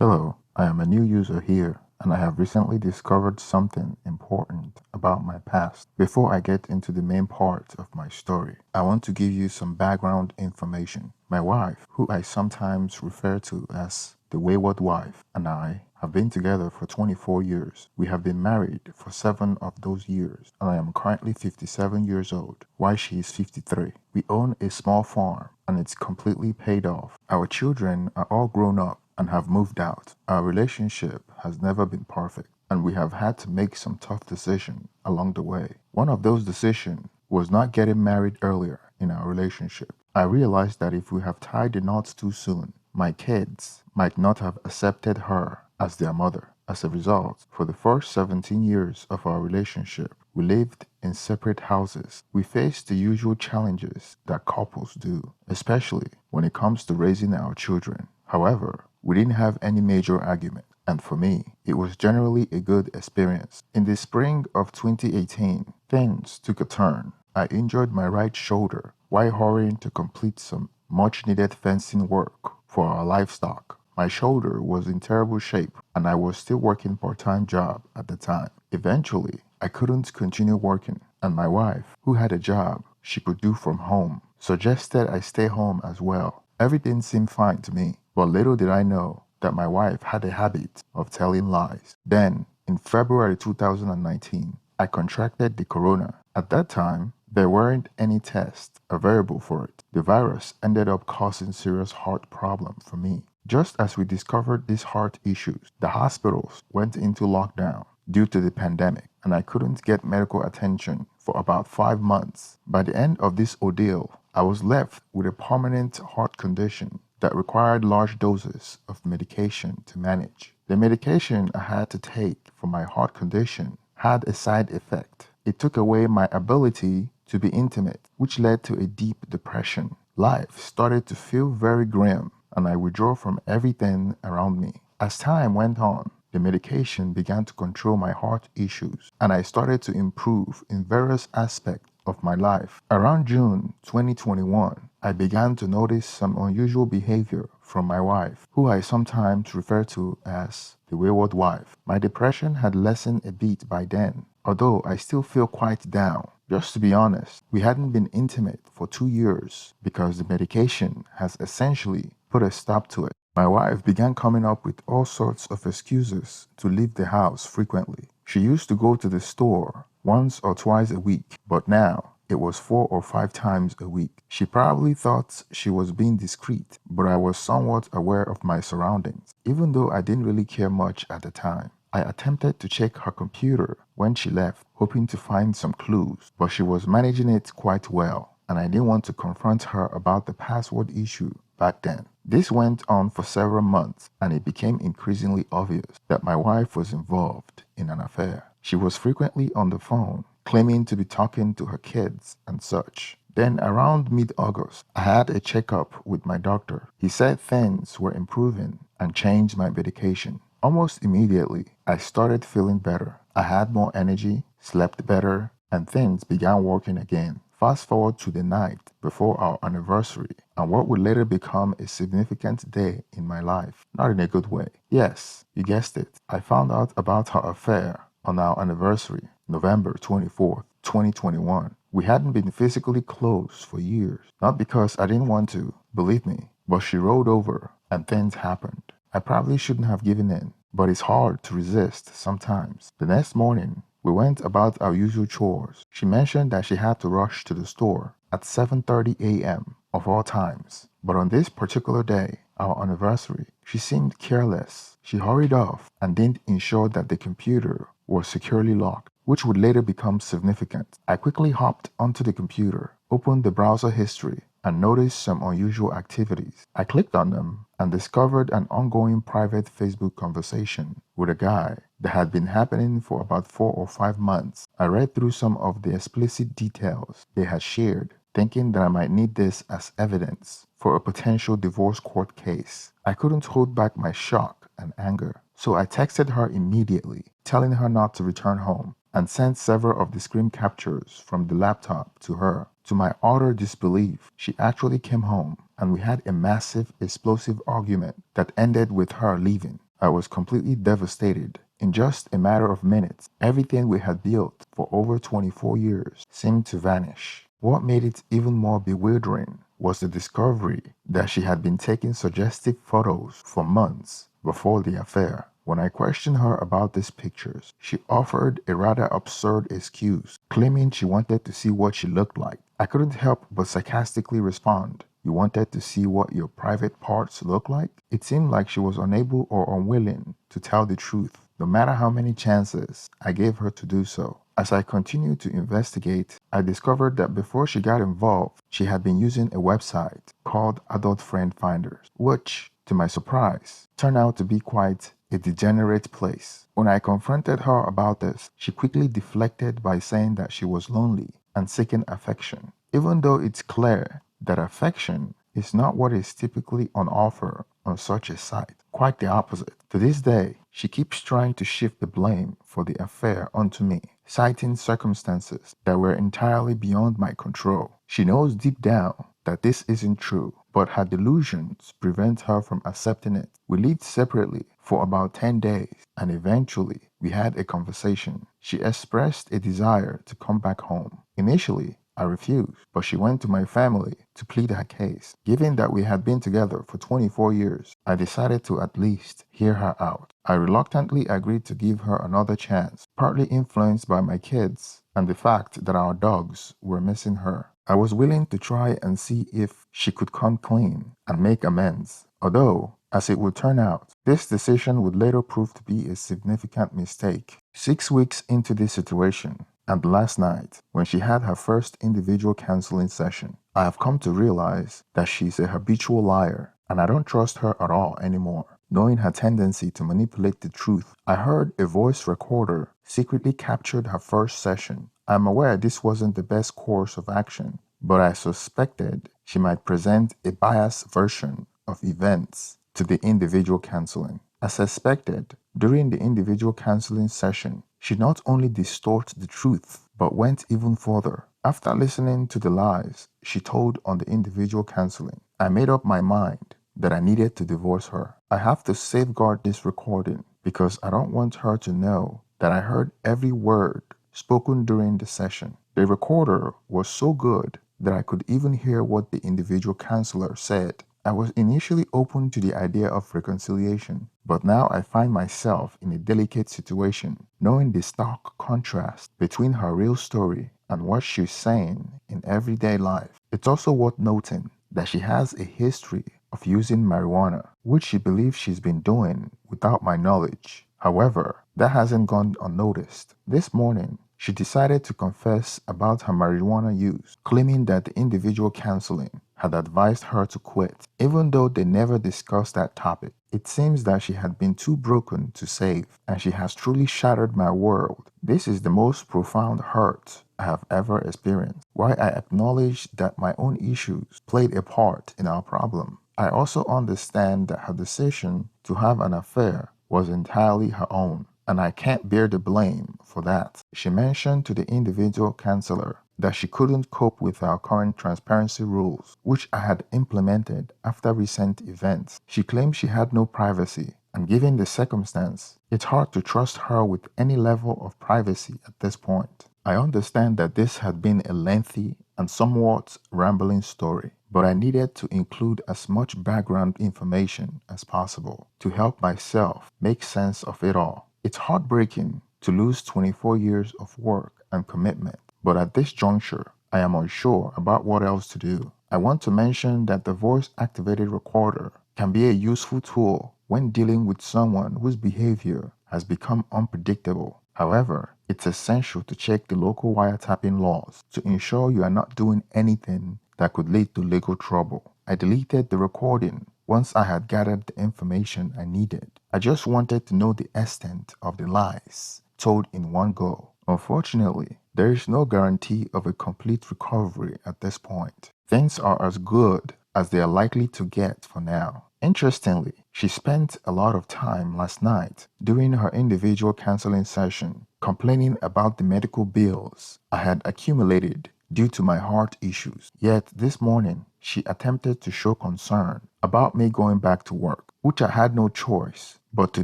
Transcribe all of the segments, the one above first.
Hello, I am a new user here and I have recently discovered something important about my past. Before I get into the main part of my story, I want to give you some background information. My wife, who I sometimes refer to as the wayward wife, and I have been together for 24 years. We have been married for 7 of those years, and I am currently 57 years old, while she is 53. We own a small farm, and it's completely paid off. Our children are all grown up and have moved out. Our relationship has never been perfect, and we have had to make some tough decisions along the way. One of those decisions was not getting married earlier in our relationship. I realized that if we have tied the knots too soon, my kids might not have accepted her as their mother. As a result, for the first 17 years of our relationship, we lived in separate houses. We faced the usual challenges that couples do, especially when it comes to raising our children. However, we didn't have any major argument, and for me, it was generally a good experience. In the spring of 2018, things took a turn. I injured my right shoulder while hurrying to complete some much needed fencing work for our livestock. My shoulder was in terrible shape and I was still working part-time job at the time. Eventually, I couldn't continue working and my wife, who had a job she could do from home, suggested I stay home as well. Everything seemed fine to me, but little did I know that my wife had a habit of telling lies. Then, in February 2019, I contracted the corona. At that time, there weren't any tests available for it. The virus ended up causing serious heart problem for me. Just as we discovered these heart issues, the hospitals went into lockdown due to the pandemic, and I couldn't get medical attention for about 5 months. By the end of this ordeal, I was left with a permanent heart condition that required large doses of medication to manage. The medication I had to take for my heart condition had a side effect. It took away my ability to be intimate, which led to a deep depression. Life started to feel very grim, and I withdrew from everything around me. As time went on, the medication began to control my heart issues, and I started to improve in various aspects of my life. Around June 2021, I began to notice some unusual behavior from my wife, who I sometimes refer to as the wayward wife. My depression had lessened a bit by then, although I still feel quite down. Just to be honest, we hadn't been intimate for 2 years because the medication has essentially put a stop to it. My wife began coming up with all sorts of excuses to leave the house frequently. She used to go to the store once or twice a week, but now it was 4 or 5 times a week. She probably thought she was being discreet, but I was somewhat aware of my surroundings, even though I didn't really care much at the time. I attempted to check her computer when she left, hoping to find some clues, but she was managing it quite well, and I didn't want to confront her about the password issue back then. This went on for several months, and it became increasingly obvious that my wife was involved in an affair. She was frequently on the phone, claiming to be talking to her kids and such. Then around mid-August, I had a checkup with my doctor. He said things were improving and changed my medication. Almost immediately, I started feeling better. I had more energy, slept better, and things began working again. Fast forward to the night before our anniversary and what would later become a significant day in my life. Not in a good way. Yes, you guessed it. I found out about her affair on our anniversary, November 24th, 2021. We hadn't been physically close for years. Not because I didn't want to, believe me, but she rolled over and things happened. I probably shouldn't have given in, but it's hard to resist sometimes. The next morning, we went about our usual chores. She mentioned that she had to rush to the store at 7:30 a.m. of all times. But on this particular day, our anniversary, she seemed careless. She hurried off and didn't ensure that the computer was securely locked, which would later become significant. I quickly hopped onto the computer, opened the browser history, and noticed some unusual activities. I clicked on them and discovered an ongoing private Facebook conversation with a guy that had been happening for about 4 or 5 months. I read through some of the explicit details they had shared, thinking that I might need this as evidence for a potential divorce court case. I couldn't hold back my shock and anger, so I texted her immediately, telling her not to return home, and sent several of the screen captures from the laptop to her. To my utter disbelief, she actually came home and we had a massive, explosive argument that ended with her leaving. I was completely devastated. In just a matter of minutes, everything we had built for over 24 years seemed to vanish. What made it even more bewildering was the discovery that she had been taking suggestive photos for months before the affair. When I questioned her about these pictures, she offered a rather absurd excuse, claiming she wanted to see what she looked like. I couldn't help but sarcastically respond, "You wanted to see what your private parts look like?" It seemed like she was unable or unwilling to tell the truth, no matter how many chances I gave her to do so. As I continued to investigate, I discovered that before she got involved, she had been using a website called Adult Friend Finders, which, to my surprise, turned out to be quite a degenerate place. When I confronted her about this, she quickly deflected by saying that she was lonely and seeking affection, even though it's clear that affection is not what is typically on offer on such a site. Quite the opposite. To this day, she keeps trying to shift the blame for the affair onto me, citing circumstances that were entirely beyond my control. She knows deep down that this isn't true, but her delusions prevent her from accepting it. We lived separately for about 10 days, and eventually we had a conversation. She expressed a desire to come back home. Initially, I refused, but she went to my family to plead her case. Given that we had been together for 24 years, I decided to at least hear her out. I reluctantly agreed to give her another chance, partly influenced by my kids and the fact that our dogs were missing her. I was willing to try and see if she could come clean and make amends. Although, as it would turn out, this decision would later prove to be a significant mistake. 6 weeks into this situation, and last night, when she had her first individual counseling session, I have come to realize that she's a habitual liar, and I don't trust her at all anymore. Knowing her tendency to manipulate the truth, I heard a voice recorder secretly captured her first session. I'm aware this wasn't the best course of action, but I suspected she might present a biased version of events to the individual counseling. As expected, during the individual counseling session, she not only distorted the truth, but went even further. After listening to the lies she told on the individual counseling, I made up my mind that I needed to divorce her. I have to safeguard this recording because I don't want her to know that I heard every word spoken during the session. The recorder was so good that I could even hear what the individual counselor said. I was initially open to the idea of reconciliation, but now I find myself in a delicate situation, knowing the stark contrast between her real story and what she's saying in everyday life. It's also worth noting that she has a history of using marijuana, which she believes she's been doing without my knowledge. However, that hasn't gone unnoticed. This morning, she decided to confess about her marijuana use, claiming that the individual counseling had advised her to quit, even though they never discussed that topic. It seems that she had been too broken to save, and she has truly shattered my world. This is the most profound hurt I have ever experienced. While I acknowledge that my own issues played a part in our problem, I also understand that her decision to have an affair was entirely her own, and I can't bear the blame for that. She mentioned to the individual counselor that she couldn't cope with our current transparency rules, which I had implemented after recent events. She claimed she had no privacy, and given the circumstance, it's hard to trust her with any level of privacy at this point. I understand that this had been a lengthy and somewhat rambling story, but I needed to include as much background information as possible to help myself make sense of it all. It's heartbreaking to lose 24 years of work and commitment, but at this juncture, I am unsure about what else to do. I want to mention that the voice-activated recorder can be a useful tool when dealing with someone whose behavior has become unpredictable. However, it's essential to check the local wiretapping laws to ensure you are not doing anything that could lead to legal trouble. I deleted the recording once I had gathered the information I needed. I just wanted to know the extent of the lies told in one go. Unfortunately, there is no guarantee of a complete recovery at this point. Things are as good as they are likely to get for now. Interestingly, she spent a lot of time last night during her individual counseling session complaining about the medical bills I had accumulated due to my heart issues. Yet this morning, she attempted to show concern about me going back to work, which I had no choice but to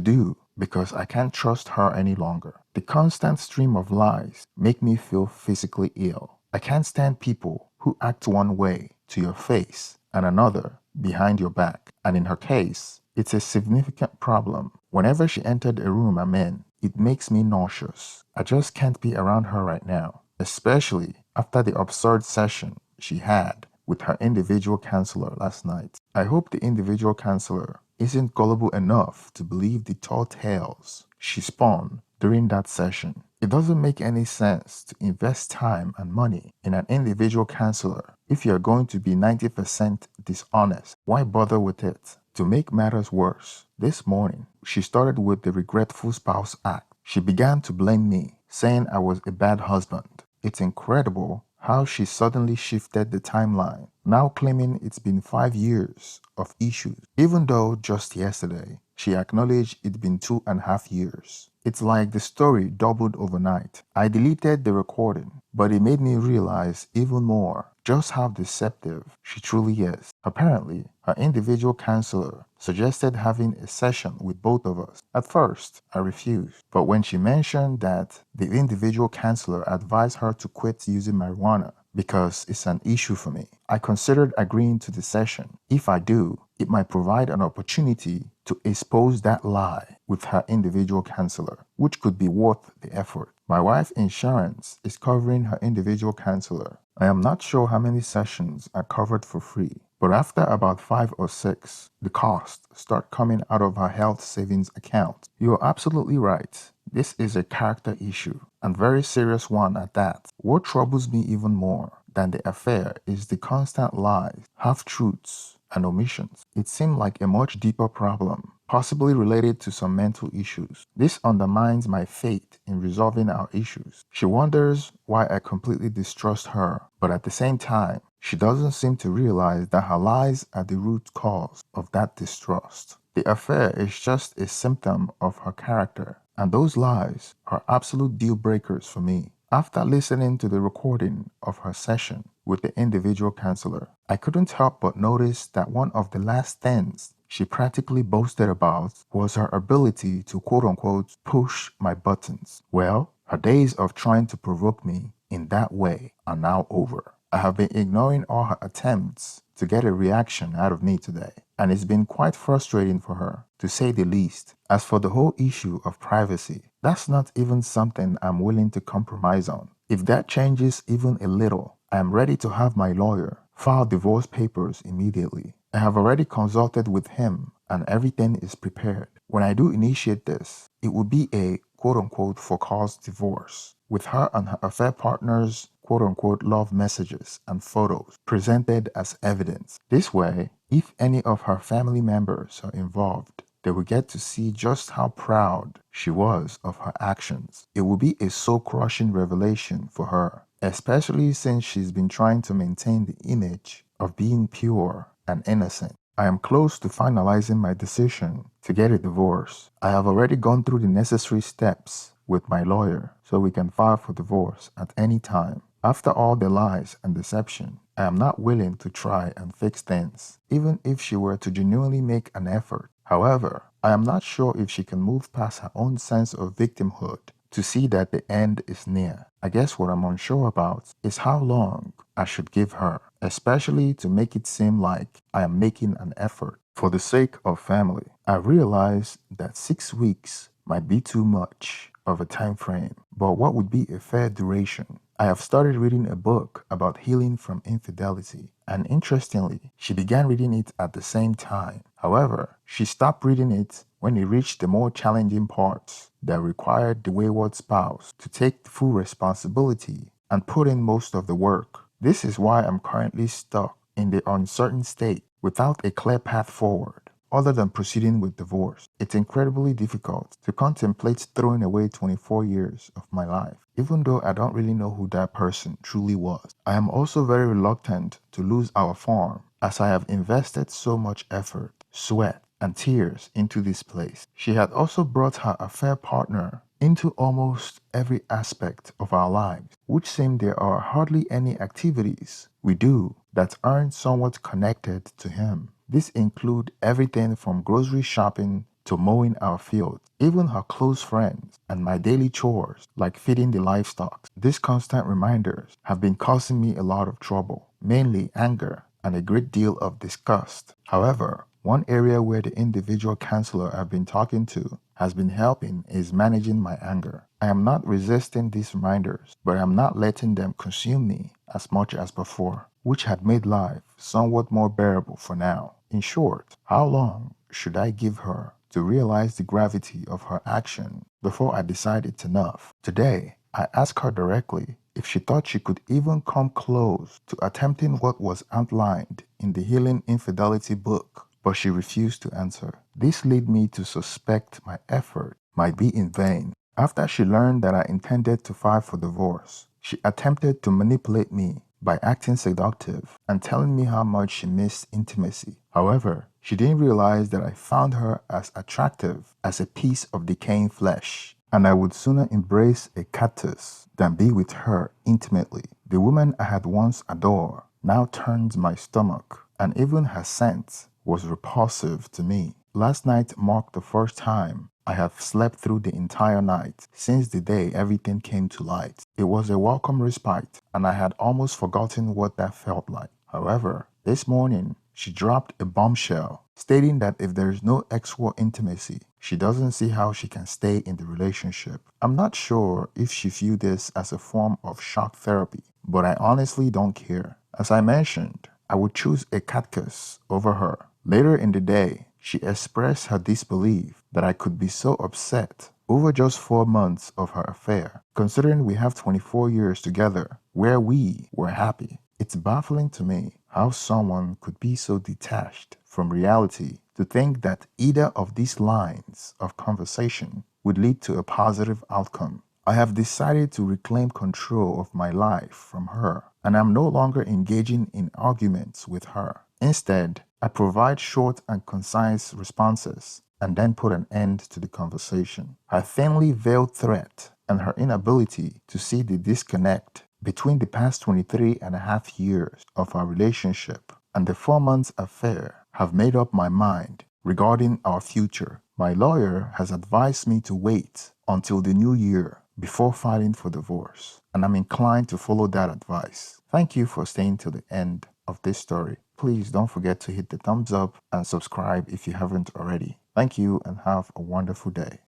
do because I can't trust her any longer. The constant stream of lies make me feel physically ill. I can't stand people who act one way to your face and another behind your back. And in her case, it's a significant problem. Whenever she entered a room I'm in, it makes me nauseous. I just can't be around her right now, especially after the absurd session she had with her individual counselor last night. I hope the individual counselor isn't gullible enough to believe the tall tales she spun during that session. It doesn't make any sense to invest time and money in an individual counselor if you're going to be 90% dishonest. Why bother with it? To make matters worse, this morning she started with the regretful spouse act. She began to blame me, saying I was a bad husband. It's incredible how she suddenly shifted the timeline, now claiming it's been 5 years of issues, even though just yesterday she acknowledged it'd been 2.5 years. It's like the story doubled overnight. I deleted the recording, but it made me realize even more just how deceptive she truly is. Apparently, her individual counselor suggested having a session with both of us. At first, I refused, but when she mentioned that the individual counselor advised her to quit using marijuana because it's an issue for me, I considered agreeing to the session. If I do, it might provide an opportunity to expose that lie with her individual counselor, which could be worth the effort. My wife's insurance is covering her individual counselor. I am not sure how many sessions are covered for free, but after about 5 or 6, the costs start coming out of her health savings account. You're absolutely right. This is a character issue, and very serious one at that. What troubles me even more than the affair is the constant lies, half-truths, and omissions. It seemed like a much deeper problem, possibly related to some mental issues. This undermines my faith in resolving our issues. She wonders why I completely distrust her, but at the same time, she doesn't seem to realize that her lies are the root cause of that distrust. The affair is just a symptom of her character, and those lies are absolute deal breakers for me. After listening to the recording of her session with the individual counselor, I couldn't help but notice that one of the last things she practically boasted about was her ability to quote unquote push my buttons. Well, her days of trying to provoke me in that way are now over. I have been ignoring all her attempts to get a reaction out of me today, and it's been quite frustrating for her, to say the least. As for the whole issue of privacy, that's not even something I'm willing to compromise on. If that changes even a little, I am ready to have my lawyer file divorce papers immediately. I have already consulted with him and everything is prepared. When I do initiate this, it will be a quote-unquote for cause divorce, with her and her affair partner's quote-unquote love messages and photos presented as evidence. This way, if any of her family members are involved, they will get to see just how proud she was of her actions. It will be a soul-crushing revelation for her, especially since she's been trying to maintain the image of being pure and innocent. I am close to finalizing my decision to get a divorce. I have already gone through the necessary steps with my lawyer so we can file for divorce at any time. After all the lies and deception, I am not willing to try and fix things, even if she were to genuinely make an effort. However, I am not sure if she can move past her own sense of victimhood to see that the end is near. I guess what I'm unsure about is how long I should give her, especially to make it seem like I am making an effort. For the sake of family, I realize that 6 weeks might be too much of a time frame, but what would be a fair duration? I have started reading a book about healing from infidelity, and interestingly, she began reading it at the same time. However, she stopped reading it when it reached the more challenging parts that required the wayward spouse to take full responsibility and put in most of the work. This is why I'm currently stuck in the uncertain state without a clear path forward other than proceeding with divorce. It's incredibly difficult to contemplate throwing away 24 years of my life, even though I don't really know who that person truly was. I am also very reluctant to lose our farm, as I have invested so much effort, sweat, and tears into this place. She had also brought her affair partner into almost every aspect of our lives, which seemed there are hardly any activities we do that aren't somewhat connected to him. This include everything from grocery shopping to mowing our fields, even her close friends, and my daily chores like feeding the livestock. These constant reminders have been causing me a lot of trouble, mainly anger and a great deal of disgust. However, one area where the individual counselor I've been talking to has been helping is managing my anger. I am not resisting these reminders, but I'm not letting them consume me as much as before, which had made life somewhat more bearable for now. In short, how long should I give her to realize the gravity of her action before I decide it's enough? Today, I asked her directly if she thought she could even come close to attempting what was outlined in the Healing Infidelity book, but she refused to answer. This led me to suspect my effort might be in vain. After she learned that I intended to file for divorce, she attempted to manipulate me by acting seductive and telling me how much she missed intimacy. However, she didn't realize that I found her as attractive as a piece of decaying flesh, and I would sooner embrace a cactus than be with her intimately. The woman I had once adored now turns my stomach, and even her scent was repulsive to me. Last night marked the first time I have slept through the entire night since the day everything came to light. It was a welcome respite, and I had almost forgotten what that felt like. However, this morning, she dropped a bombshell stating that if there is no sexual intimacy, she doesn't see how she can stay in the relationship. I'm not sure if she viewed this as a form of shock therapy, but I honestly don't care. As I mentioned, I would choose a cactus over her. Later in the day, she expressed her disbelief that I could be so upset over just 4 months of her affair, considering we have 24 years together where we were happy. It's baffling to me how someone could be so detached from reality to think that either of these lines of conversation would lead to a positive outcome. I have decided to reclaim control of my life from her, and I'm no longer engaging in arguments with her. Instead, I provide short and concise responses and then put an end to the conversation. Her thinly veiled threat and her inability to see the disconnect between the past 23 and a half years of our relationship and the 4 months affair have made up my mind regarding our future. My lawyer has advised me to wait until the new year before filing for divorce, and I'm inclined to follow that advice. Thank you for staying till the end of this story. Please don't forget to hit the thumbs up and subscribe if you haven't already. Thank you and have a wonderful day.